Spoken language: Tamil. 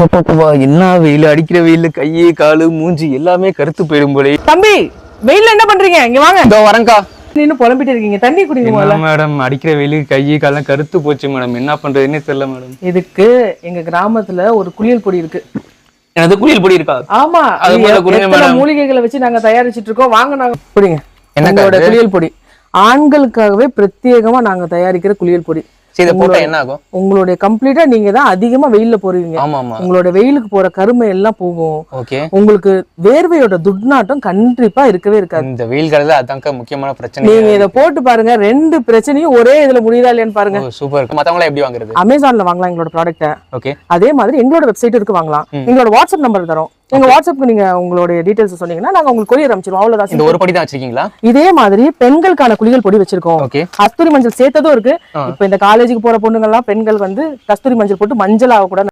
என்ன வெயில் அடிக்கிற வெயில கையே காலு மூஞ்சி எல்லாமே கருத்து போயிடும் போலே. தம்பி வெயில்ல என்ன பண்றீங்க? இங்க வாங்க. இதோ வரேன்க்கா. நின்னு புலம்பிட்டு இருக்கீங்க, தண்ணி குடிங்க முதல்ல. மேடம் அடிக்கிற வெயிலுக்கு கையே காலம் கருத்து போச்சு மேடம், என்ன பண்றதுன்னே தெரியல மேடம். இதுக்கு எங்க கிராமத்துல ஒரு குளியல் பொடி இருக்கு. எனது குளியல் பொடி இருக்கா? ஆமா, அது முதல்ல குடிங்க எத்தனை மேடம். மூலிகைகளை வச்சு நாங்க தயாரிச்சிட்டு இருக்கோம். வாங்க நாங்க குடிங்க. என்னக்கா எங்களோட இது? குளியல் பொடி ஆண்களுக்காகவே பிரத்யேகமா நாங்க தயாரிக்கிற குளியல் பொடி. சரி, இதை போட்டா என்ன ஆகும்? உங்களுடைய கம்ப்ளீட்டா நீங்க தான் அதிகமா வெயில்ல போறீங்க. ஆமா ஆமா. உங்களோட வெயிலுக்கு போற கருமை எல்லாம் போகும். ஓகே. உங்களுக்கு வேர்வையோட துர்நாற்றம் கண்டிப்பா இருக்கவே இருக்காது. இந்த வெயில் காலத்துல அதான்க்கா முக்கியமான பிரச்சனை. நீங்க இதை போட்டு பாருங்க, ரெண்டு பிரச்சனையும் ஒரே இதுல முடியுதா இல்லையான்னு பாருங்க. சூப்பர். மத்தவங்க எப்படி வாங்குறது? அமேசான்ல வாங்கலாம் எங்களோட ப்ராடக்ட்ட. ஓகே. அதே மாதிரி எங்களோட வெப்சைட் இருக்கு, வாங்கலாம். எங்களோட வாட்ஸ்அப் நம்பர் தரோம். எங்க வாட்ஸ்அப்க்கு நீங்க உங்களுடைய டீடைல்ஸ் சொன்னீங்கன்னா நாங்க உங்களுக்கு கொரியர் அனுப்பிச்சிருவோம். அவ்வளவுதான். இந்த ஒரு பொடி தான் வச்சிருக்கீங்களா? இதே மாதிரி பெண்களுக்கான குளியல் பொடி வச்சிருக்கோம். ஓகே. கஸ்தூரி மஞ்சள் சேர்த்ததும் இருக்கு. இப்ப இந்த காலேஜுக்கு போற பொண்ணுங்க எல்லாம் பெண்கள் வந்து கஸ்தூரி மஞ்சள் போட்டு மஞ்சள் ஆக கூட